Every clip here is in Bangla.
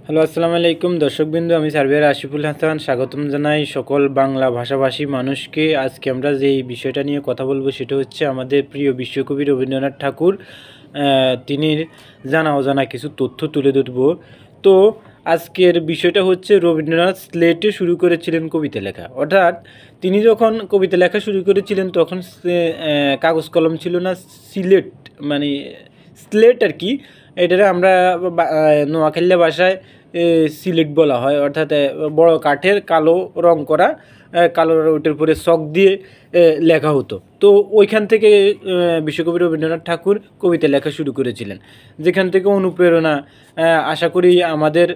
হ্যালো, আসসালামু আলাইকুম দর্শকবৃন্দ। আমি সার্ভেয়ার আশিফুল হাসান স্বাগতম জানাই সকল বাংলা ভাষাভাষী মানুষকে। আজকে আমরা যে বিষয়টা নিয়ে কথা বলবো সেটা হচ্ছে আমাদের প্রিয় বিশ্বকবি রবীন্দ্রনাথ ঠাকুর। তিনি জানা অজানা কিছু তথ্য তুলে ধরব। তো আজকের বিষয়টা হচ্ছে রবীন্দ্রনাথ স্লেটে শুরু করেছিলেন কবিতা লেখা। অর্থাৎ তিনি যখন কবিতা লেখা শুরু করেছিলেন তখন কাগজ কলম ছিল না, সিলেট মানে স্লেট আর কি। এটারে আমরা নোয়াখালী ভাষায় সিলেট বলা হয়। অর্থাৎ বড় কাঠের কালো রং করা, কালো ওইটার উপরে চক দিয়ে লেখা হতো। তো ওইখান থেকে বিশ্বকবি রবীন্দ্রনাথ ঠাকুর কবিতা লেখা শুরু করেছিলেন, যেখান থেকে অনুপ্রেরণা আশা করি আমাদের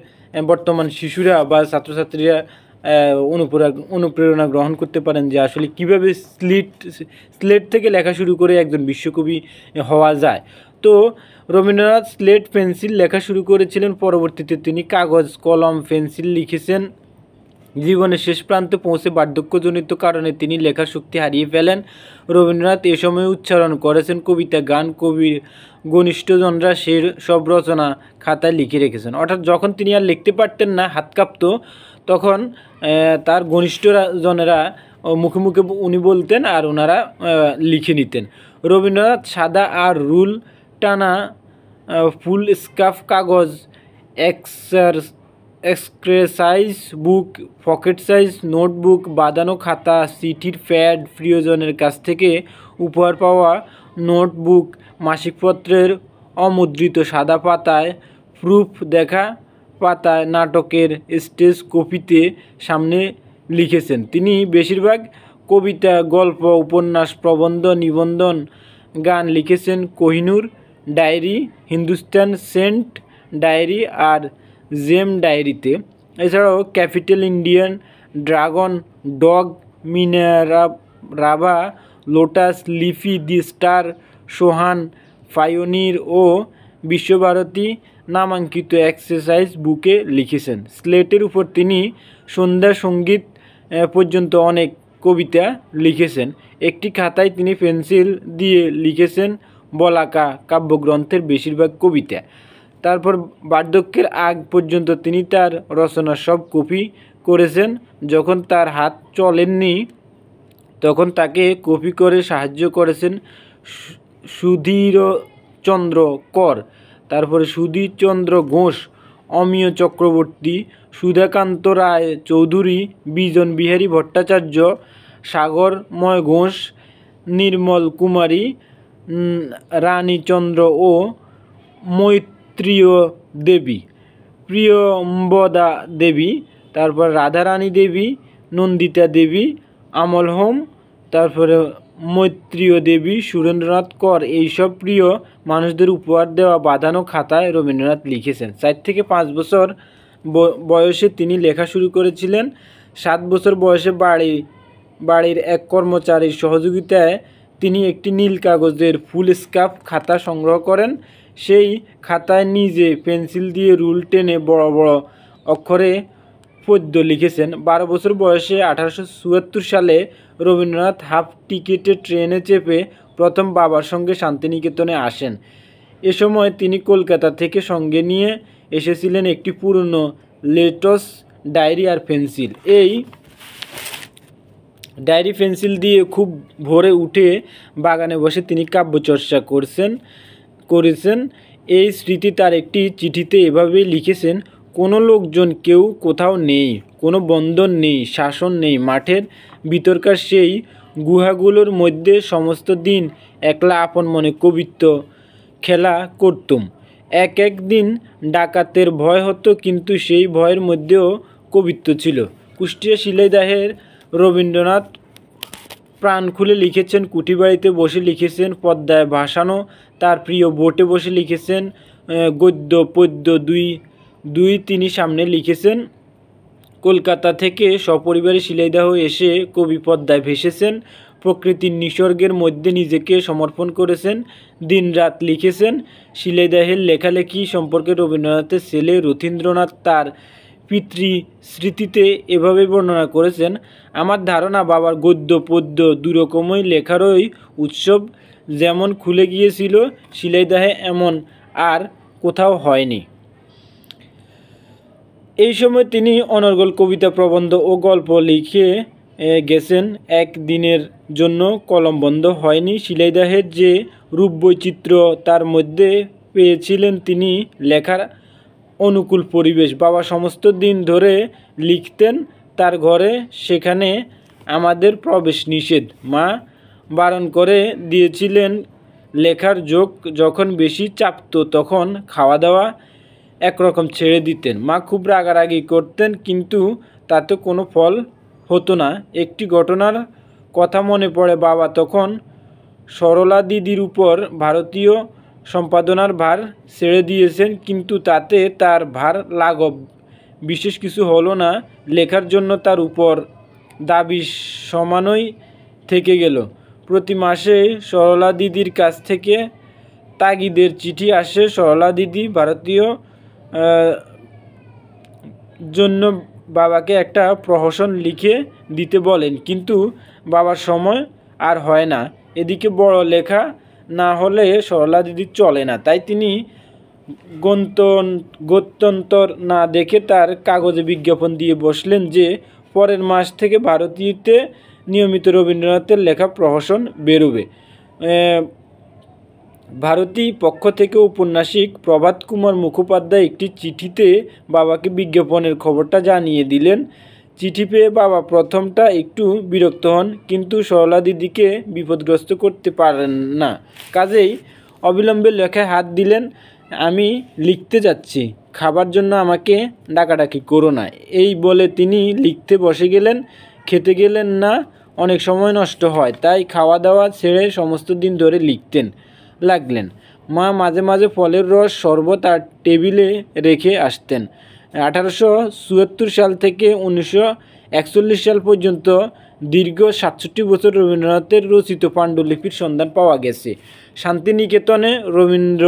বর্তমান শিশুরা বা ছাত্রছাত্রীরা অনুপ্রেরণা গ্রহণ করতে পারেন যে আসলে কীভাবে স্লেট থেকে লেখা শুরু করে একজন বিশ্বকবি হওয়া যায়। তো রবীন্দ্রনাথ স্লেট পেন্সিল লেখা শুরু করেছিলেন, পরবর্তীতে তিনি কাগজ কলম পেন্সিল লিখেছেন। জীবনের শেষ প্রান্তে পৌঁছে বার্ধক্যজনিত কারণে তিনি লেখার শক্তি হারিয়ে ফেলেন। রবীন্দ্রনাথ এ সময় উচ্চারণ করেছেন কবিতা, গান, কবির ঘনিষ্ঠজনরা সে সব রচনা খাতায় লিখে রেখেছেন। অর্থাৎ যখন তিনি আর লিখতে পারতেন না, হাত কাঁপতো, তখন তার ঘনিষ্ঠজনেরা মুখে মুখে উনি বলতেন আর ওনারা লিখে নিতেন। রবীন্দ্রনাথ সাদা আর রুল টানা ফুল স্কাফ কাগজ, এক্সক্রেসাইজ বুক, পকেট সাইজ নোটবুক, বাঁধানো খাতা, চিঠির প্যাড, প্রিয়জনের কাছ থেকে উপহার পাওয়া নোটবুক, মাসিকপত্রের অমুদ্রিত সাদা পাতায়, প্রুফ দেখা পাতায়, নাটকের স্টেজ কপিতে সামনে লিখেছেন। তিনি বেশিরভাগ কবিতা, গল্প, উপন্যাস, প্রবন্ধ, নিবন্ধন, গান লিখেছেন Kohinoor diary, Hindustan scent diary আর জেম ডায়েরিতে। এছাড়াও capital, Indian, dragon, dog, Minerva, lotus, লিফি, দি স্টার, সোহান, পায়োনির ও বিশ্বভারতী নামাঙ্কিত এক্সারসাইজ বুকে লিখেছেন। স্লেটের উপর তিনি সন্ধ্যা সঙ্গীত পর্যন্ত অনেক কবিতা লিখেছেন। একটি খাতায় তিনি পেন্সিল দিয়ে লিখেছেন বলাকা কাব্যগ্রন্থের বেশিরভাগ কবিতা। তারপর বার্ধক্যের আগ পর্যন্ত তিনি তার রচনা সব কপি করেছেন। যখন তার হাত চলেননি তখন তাকে কপি করে সাহায্য করেছেন সুধীরচন্দ্র কর, তারপরে সুধীরচন্দ্র ঘোষ, অমিয় চক্রবর্তী, সুধাকান্ত রায় চৌধুরী, বিজন বিহারী ভট্টাচার্য, সাগরময় ঘোষ, নির্মল কুমারী, রানীচন্দ্র ও মৈত্রীয় দেবী, প্রিয়ম্বদা দেবী, তারপর রাধারানী দেবী, নন্দিতা দেবী, আমল হোম, তারপরে মৈত্রীয় দেবী, সুরেন্দ্রনাথ কর, এইসব প্রিয় মানুষদের উপহার দেওয়া বাঁধানো খাতায় রবীন্দ্রনাথ লিখেছেন। 4 থেকে 5 বছর বয়সে তিনি লেখা শুরু করেছিলেন। 7 বছর বয়সে বাড়ির এক কর্মচারীর সহযোগিতায় তিনি একটি নীল কাগজের ফুল স্কাফ খাতা সংগ্রহ করেন। সেই খাতায় নিজে পেন্সিল দিয়ে রুল টেনে বড় বড় অক্ষরে পদ্য লিখেছেন। 12 বছর বয়সে 1874 সালে রবীন্দ্রনাথ হাফ টিকিটে ট্রেনে চেপে প্রথম বাবার সঙ্গে শান্তিনিকেতনে আসেন। এ সময় তিনি কলকাতা থেকে সঙ্গে নিয়ে এসেছিলেন একটি পুরনো লেটস ডায়েরি আর পেন্সিল। এই ডায়েরি পেন্সিল দিয়ে খুব ভোরে উঠে বাগানে বসে তিনি কাব্যচর্চা করেছেন। এই স্মৃতি তার একটি চিঠিতে এভাবে লিখেছেন: কোনো লোকজন কেউ কোথাও নেই, কোনো বন্ধন নেই, শাসন নেই, মাঠের ভিতরকার সেই গুহাগুলোর মধ্যে সমস্ত দিন একলা আপন মনে কবিত্ব খেলা করতুম। এক দিন ডাকাতের ভয় হতো, কিন্তু সেই ভয়ের মধ্যেও কবিত্ব ছিল। কুষ্টিয়া শিলাইদহের রবীন্দ্রনাথ প্রাণ খুলে লিখেছেন, কুঠিবাড়িতে বসে লিখেছেন, পদ্মায় ভাসানো তার প্রিয় বোটে বসে লিখেছেন, গদ্য পদ্য দুই তিনি সামনে লিখেছেন। কলকাতা থেকে সপরিবারে শিলাইদহ এসে কবি পদ্মায় ভেসেছেন, প্রকৃতির নিসর্গের মধ্যে নিজেকে সমর্পণ করেছেন, দিনরাত লিখেছেন। শিলাইদহের লেখালেখি সম্পর্কে রবীন্দ্রনাথের ছেলে রথীন্দ্রনাথ তার পিতৃস্মৃতিতে এভাবে বর্ণনা করেছেন: আমার ধারণা বাবার গদ্য পদ্য দুরকমই লেখারই উৎসব যেমন খুলে গিয়েছিল শিলাইদহে এমন আর কোথাও হয়নি। এই সময় তিনি অনর্গল কবিতা, প্রবন্ধ ও গল্প লিখে গেছেন। একদিনের জন্য কলম বন্ধ হয়নি। শিলাইদহের যে রূপবৈচিত্র্য তার মধ্যে পেয়েছিলেন তিনি লেখার অনুকূল পরিবেশ। বাবা সমস্ত দিন ধরে লিখতেন তার ঘরে, সেখানে আমাদের প্রবেশ নিষেধ। মা বারণ করে দিয়েছিলেন। লেখার ঝোঁক যখন বেশি চাপতো তখন খাওয়া দাওয়া একরকম ছেড়ে দিতেন। মা খুব রাগারাগি করতেন, কিন্তু তাতে কোনো ফল হতো না। একটি ঘটনার কথা মনে পড়ে। বাবা তখন সরলা দিদির উপর ভারতীয় সম্পাদনার ভার ছেড়ে দিয়েছেন, কিন্তু তাতে তার ভার লাঘব বিশেষ কিছু হলো না। লেখার জন্য তার উপর দাবি সমানই থেকে গেল। প্রতি মাসে সরলা দিদির কাছ থেকে তাগিদের চিঠি আসে। সরলা দিদি ভারতীয় জন্য বাবাকে একটা প্রহসন লিখে দিতে বলেন, কিন্তু বাবার সময় আর হয় না। এদিকে বড় লেখা না হলে সরলা দিদির চলে না, তাই তিনি গত্যন্তর না দেখে তার কাগজে বিজ্ঞাপন দিয়ে বসলেন যে পরের মাস থেকে ভারতীতে নিয়মিত রবীন্দ্রনাথের লেখা প্রহসন বেরোবে। ভারতী পক্ষ থেকে উপন্যাসিক প্রভাত কুমার মুখোপাধ্যায় একটি চিঠিতে বাবাকে বিজ্ঞাপনের খবরটা জানিয়ে দিলেন। চিঠি পেয়ে বাবা প্রথমটা একটু বিরক্ত হন, কিন্তু সরলা দিদিকে বিপদগ্রস্ত করতে পারেন না, কাজেই অবিলম্বে লেখায় হাত দিলেন। আমি লিখতে যাচ্ছি, খাবার জন্য আমাকে ডাকাডাকি করো না, এই বলে তিনি লিখতে বসে গেলেন। খেতে গেলেন না, অনেক সময় নষ্ট হয়, তাই খাওয়া দাওয়া ছেড়ে সমস্ত দিন ধরে লিখতেন লাগলেন। মা মাঝে মাঝে ফলের রস, শরবত আর টেবিলে রেখে আসতেন। 1874 সাল থেকে 1941 সাল পর্যন্ত দীর্ঘ 67 বছর রবীন্দ্রনাথের রচিত পাণ্ডুলিপির সন্ধান পাওয়া গেছে। শান্তিনিকেতনে রবীন্দ্র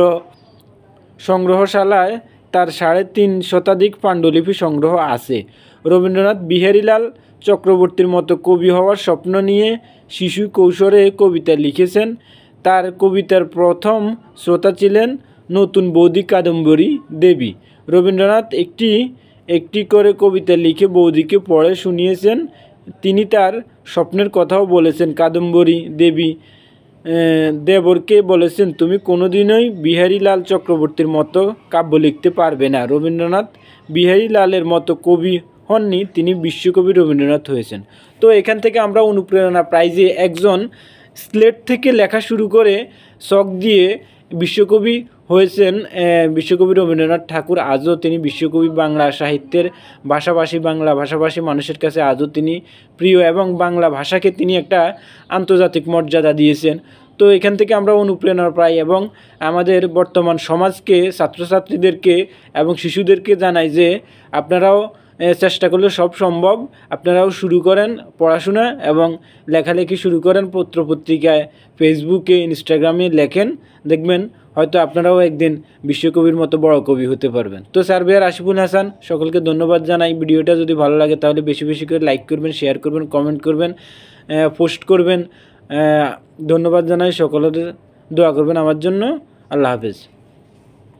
সংগ্রহশালায় তার 3.5 শতাধিক পাণ্ডুলিপি সংগ্রহ আছে। রবীন্দ্রনাথ বিহারীলাল চক্রবর্তীর মতো কবি হওয়ার স্বপ্ন নিয়ে শিশু কৈশোরে কবিতা লিখেছেন। তার কবিতার প্রথম শ্রোতা ছিলেন নতুন বৌদি কাদম্বরী দেবী। রবীন্দ্রনাথ একটি একটি করে কবিতা লিখে বৌদিকে পড়ে শুনিয়েছেন। তিনি তার স্বপ্নের কথাও বলেছেন। কাদম্বরী দেবী দেবরকে বলেছেন, তুমি কোনোদিনই বিহারীলাল চক্রবর্তীর মতো কাব্য লিখতে পারবে না। রবীন্দ্রনাথ বিহারীলালের মতো কবি হননি, তিনি বিশ্বকবি রবীন্দ্রনাথ হয়েছেন। তো এখান থেকে আমরা অনুপ্রেরণা পাই যে একজন স্লেট থেকে লেখা শুরু করে শখ দিয়ে বিশ্বকবি হয়েছেন বিশ্বকবি রবীন্দ্রনাথ ঠাকুর। আজও তিনি বিশ্বকবি। বাংলা সাহিত্যের ভাষাভাষী, বাংলা ভাষাভাষী মানুষের কাছে আজও তিনি প্রিয়, এবং বাংলা ভাষাকে তিনি একটা আন্তর্জাতিক মর্যাদা দিয়েছেন। তো এখান থেকে আমরা অনুপ্রেরণা পাই, এবং আমাদের বর্তমান সমাজকে, ছাত্রছাত্রীদেরকে এবং শিশুদেরকে জানাই যে আপনারাও চেষ্টা করলে সব সম্ভব। আপনারাও শুরু করেন পড়াশোনা এবং লেখালেখি শুরু করেন, পত্রপত্রিকায়, ফেসবুকে, ইনস্টাগ্রামে লেখেন, দেখবেন হয়তো আপনারাও একদিন বিশ্বকবির মতো বড় কবি হতে পারবেন। তো সার্ভেয়ার আশিফুল হাসান, সকলকে ধন্যবাদ জানাই। ভিডিওটা যদি ভালো লাগে তাহলে বেশি বেশি করে লাইক করবেন, শেয়ার করবেন, কমেন্ট করবেন, পোস্ট করবেন। ধন্যবাদ জানাই, সকলের দোয়া করবেন আমার জন্য। আল্লাহ হাফেজ।